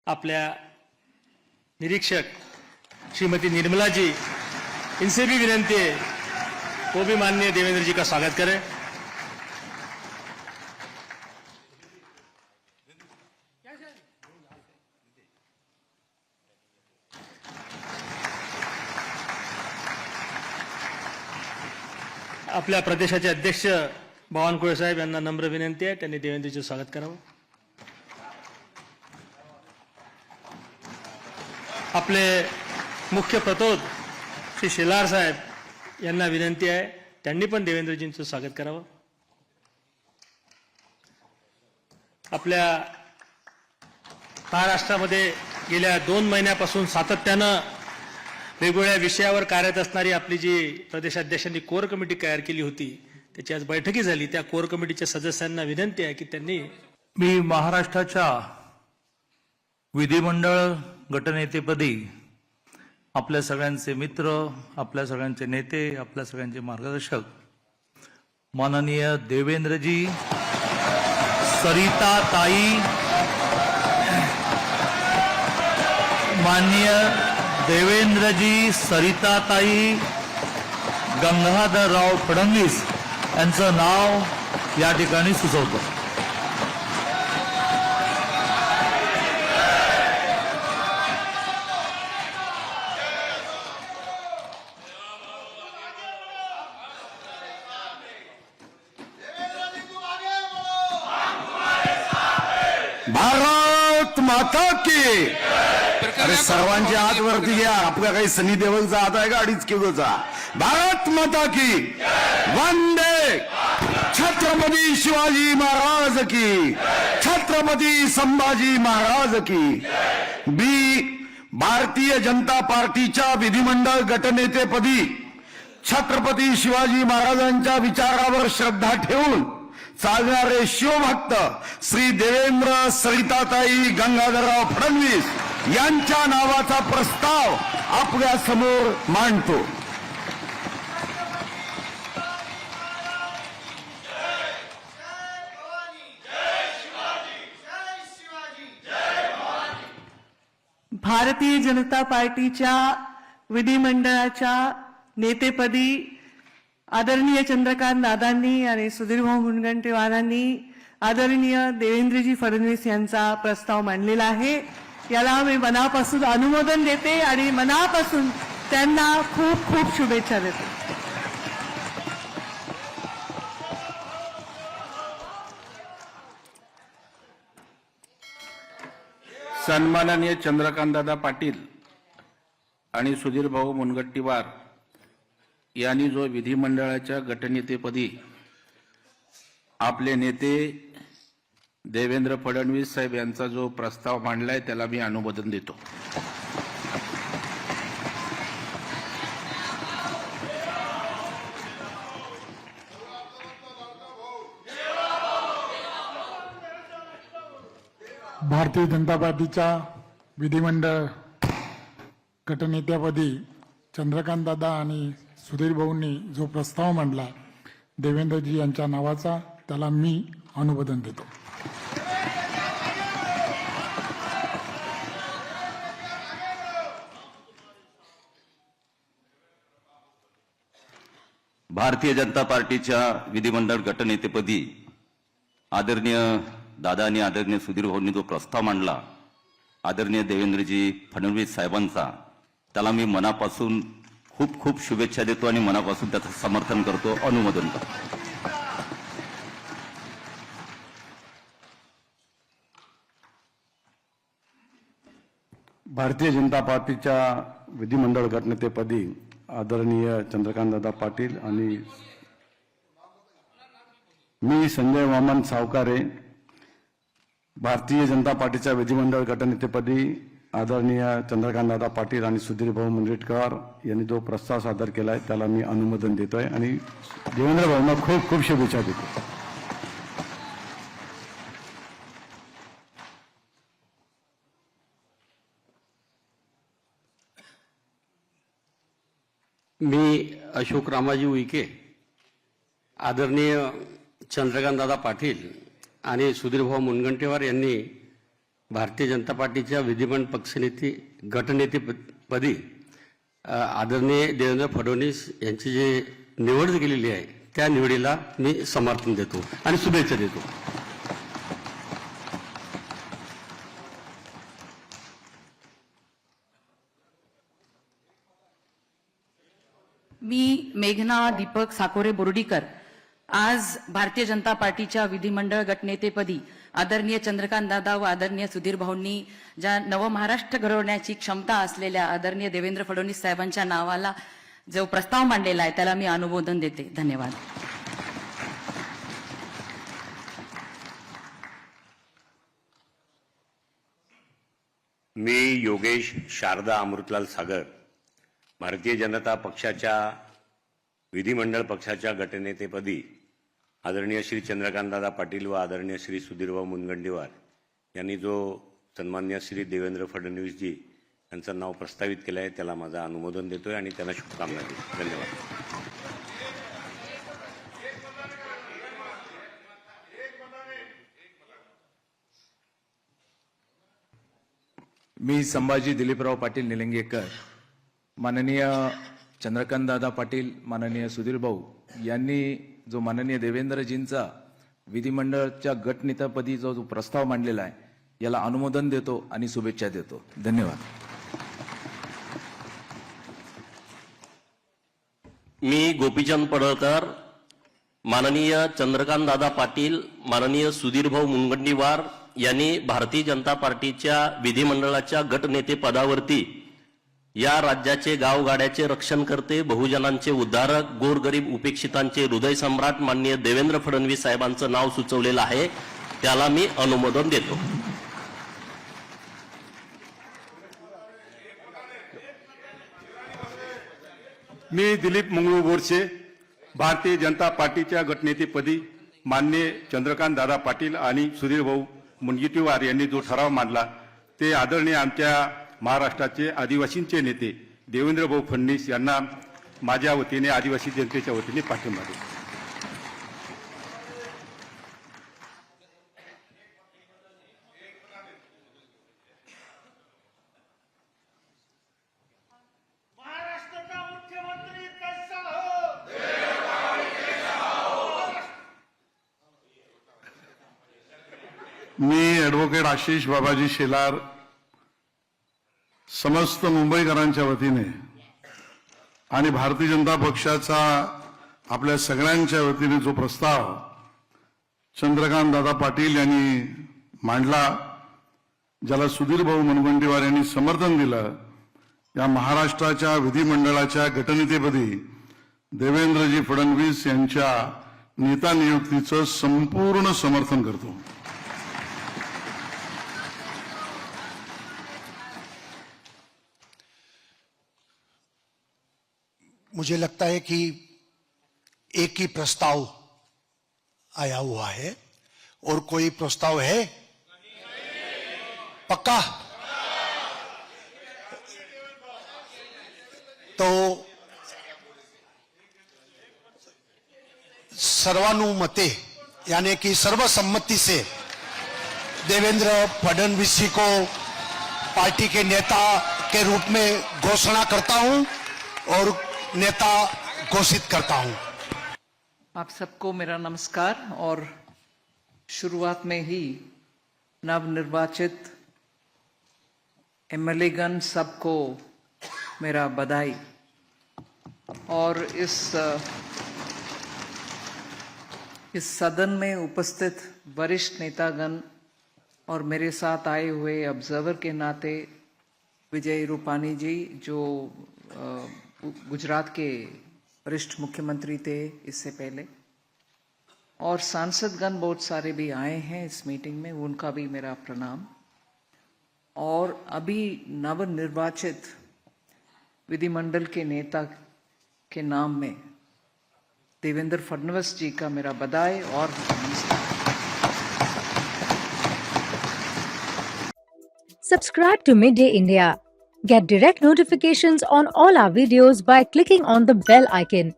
आपल्या निरीक्षक श्रीमती निर्मला जी, इनसे भी विनंती है वो भी माननीय देवेंद्र जी का स्वागत करें। आपल्या प्रदेशाचे अध्यक्ष बावनकुळे साहेब यांना नम्र विनंती आहे, त्यांनी देवेंद्रजीचं स्वागत करावं। आपले मुख्य प्रतोद श्री शेलार साहेब यांना विनंती आहे, त्यांनी पण देवेंद्रजींचं स्वागत करावं। आपल्या महाराष्ट्रामध्ये गेल्या 2 महिन्यापासून सातत्यानं वेगवेगळ्या विषयावर कार्यरत असणारी आपली जी प्रदेशाध्यक्षांनी कोर कमिटी तयार केली होती, त्याची आज बैठकी झाली। त्या कोर कमिटीच्या सदस्यांना विनंती आहे की त्यांनी मी महाराष्ट्राच्या विधिमंडळ गटनेतेपदी आपल्या सगळ्यांचे मित्र, आपल्या सगळ्यांचे नेते, आपल्या सगळ्यांचे मार्गदर्शक माननीय देवेंद्रजी, सरिता ताई, माननीय देवेंद्रजी, सरिताताई, गंगाधरराव फडणवीस यांचं नाव या ठिकाणी सुचवतो। भारत माता की। अरे सर्वांचे हात वरती घ्या, आपला काही सनी देवलचा हात आहे का 2.5 किलोचा? भारत माता की वंदे। छत्रपती शिवाजी महाराज की, छत्रपती संभाजी महाराज की। भारतीय जनता पार्टीच्या विधिमंडळ गटनेतेपदी छत्रपती शिवाजी महाराजांच्या विचारावर श्रद्धा ठेवून चालणारे शिवभक्त श्री देवेंद्र सरिताताई गंगाधरराव फडणवीस यांच्या नावाचा प्रस्ताव आपल्या समोर मांडतो। भारतीय जनता पार्टीच्या विधिमंडळाच्या नेतेपदी आदरणीय चंद्रकांत दादांनी आणि सुधीरभाऊ मुनगंटीवारांनी आदरणीय देवेंद्रजी फडणवीस यांचा प्रस्ताव मांडलेला आहे। याला मी मनापासून अनुमोदन देते आणि मनापासून त्यांना खूप खूप शुभेच्छा देते। सन्माननीय चंद्रकांतदादा पाटील आणि सुधीरभाऊ मुनगंटीवार यांनी जो विधिमंडळाच्या गटनेतेपदी आपले नेते देवेंद्र फडणवीस साहेब यांचा जो प्रस्ताव मांडलाय त्याला मी अनुमोदन देतो। भारतीय जनता पार्टीच्या विधिमंडळ गटनेत्यापदी चंद्रकांत दादा आणि सुधीर भाऊंनी जो प्रस्ताव मांडला देवेंद्रजी यांच्या नावाचा, त्याला मी अनुमोदन देतो। भारतीय जनता पार्टीच्या विधिमंडळ गटनेतेपदी आदरणीय दादा आणि आदरणीय सुधीर भाऊंनी जो प्रस्ताव मांडला आदरणीय देवेंद्रजी फडणवीस साहेबांचा, त्याला मी मनापासून खूप खूप शुभेच्छा देतो आणि मनापासून त्याचं समर्थन करतो, अनुमोदन करतो। भारतीय जनता पार्टीच्या विधिमंडळ गटनेतेपदी आदरणीय चंद्रकांतदादा पाटील आणि मी संजय वामन सावकारे भारतीय जनता पार्टीच्या विधिमंडळ गटनेतेपदी आदरणीय चंद्रकांतदादा पाटील आणि सुधीरभाऊ मुनगंटीवार यांनी जो प्रस्ताव सादर केला आहे त्याला मी अनुमोदन देतोय आणि देवेंद्र भाऊंना खूप खूप शुभेच्छा देतो। मी अशोक रामाजी उईके, आदरणीय चंद्रकांतदादा पाटील आणि सुधीरभाऊ मुनगंटीवार यांनी भारतीय जनता पार्टीच्या विधिमंडळ पक्षनेते गटनेतेपदी आदरणीय देवेंद्र फडणवीस यांची जी निवड केलेली आहे त्या निवडीला मी समर्थन देतो आणि शुभेच्छा देतो. मी मेघना दीपक साकोरे बोर्डीकर आज भारतीय जनता पार्टीच्या विधिमंडळ गटनेतेपदी आदरणीय चंद्रकांत दादा व आदरणीय सुधीर भाऊंनी ज्या नवमहाराष्ट्र घडवण्याची क्षमता असलेल्या आदरणीय देवेंद्र फडणवीस साहेबांच्या नावाला जो प्रस्ताव मांडलेला आहे त्याला मी अनुमोदन देते. धन्यवाद. मी योगेश शारदा अमृतलाल सागर भारतीय जनता पक्षाच्या विधिमंडळ पक्षाच्या गटनेतेपदी आदरणीय श्री चंद्रकांतदादा पाटील व आदरणीय श्री सुधीरभाऊ मुनगंटीवार यांनी जो सन्मान्य श्री देवेंद्र फडणवीसजी यांचं नाव प्रस्तावित केलं आहे त्याला माझं अनुमोदन देतोय आणि त्यांना शुभकामना देतो. धन्यवाद. मी संभाजी दिलीपराव पाटील निलंगेकर माननीय चंद्रकांतदादा पाटील माननीय सुधीर भाऊ यांनी जो माननीय देवेंद्रजींचा विधिमंडळाच्या गटनेतापदी जो प्रस्ताव मांडलेला आहे याला अनुमोदन देतो आणि शुभेच्छा देतो. धन्यवाद. मी गोपीचंद पडळकर माननीय चंद्रकांतदादा पाटील माननीय सुधीरभाऊ मुनगंटीवार यांनी भारतीय जनता पार्टीच्या विधिमंडळाच्या गटनेते पदावरती या राज्याचे गावगाड्याचे रक्षण करते बहुजनांचे उद्धारक गोरगरीब उपेक्षितांचे हृदय सम्राट माननीय देवेंद्र फडणवीस साहेबांचं नाव सुचवलेलं आहे त्याला मी अनुमोदन देतो. मी दिलीप मंगळू बोरसे भारतीय जनता पार्टीच्या गटनेतेपदी माननीय चंद्रकांत दादा पाटील आणि सुधीरभाऊ मुनगंटीवार यांनी जो ठराव मांडला ते आदरणीय आमच्या महाराष्ट्राचे आदिवासींचे नेते देवेंद्रभाऊ फडणवीस यांना माझ्या वतीने आदिवासी जनतेच्या वतीने पाठिंबा देतो. मी ॲडव्होकेट आशिष बाबाजी शेलार समस्त मुंबईकरांच्या वतीने आणि भारतीय जनता पक्षाचा आपल्या सगळ्यांच्या वतीने जो प्रस्ताव चंद्रकांत दादा पाटील यांनी मांडला ज्याला सुधीरभाऊ मुनगंटीवार यांनी समर्थन दिलं या महाराष्ट्राच्या विधिमंडळाच्या गटनेतेपदी देवेंद्रजी फडणवीस यांच्या नेता नियुक्तीचं संपूर्ण समर्थन करतो. मुझे लगता है कि एक ही प्रस्ताव आया हुआ है और कोई प्रस्ताव है पक्का? तो सर्वानुमते यानी कि सर्वसम्मति से देवेंद्र फडणवीस जी को पार्टी के नेता के रूप में घोषणा करता हूं और नेता घोषित करता हूं. आप सबको मेरा नमस्कार और शुरुआत में ही नवनिर्वाचित एमएलए गण सबको मेरा बधाई. और इस सदन में उपस्थित वरिष्ठ नेतागण और मेरे साथ आए हुए ऑब्जर्वर के नाते विजय रूपानी जी जो गुजरात के वरिष्ठ मुख्यमंत्री थे इससे पहले, और सांसदगण बहुत सारे भी आए हैं इस मीटिंग में, उनका भी मेरा प्रणाम. और अभी नवनिर्वाचित विधिमंडल के नेता के नाम में देवेंद्र फडणवीस जी का मेरा बधाई और नमस्कार. Subscribe to Midday India. Get direct notifications on all our videos by clicking on the bell icon.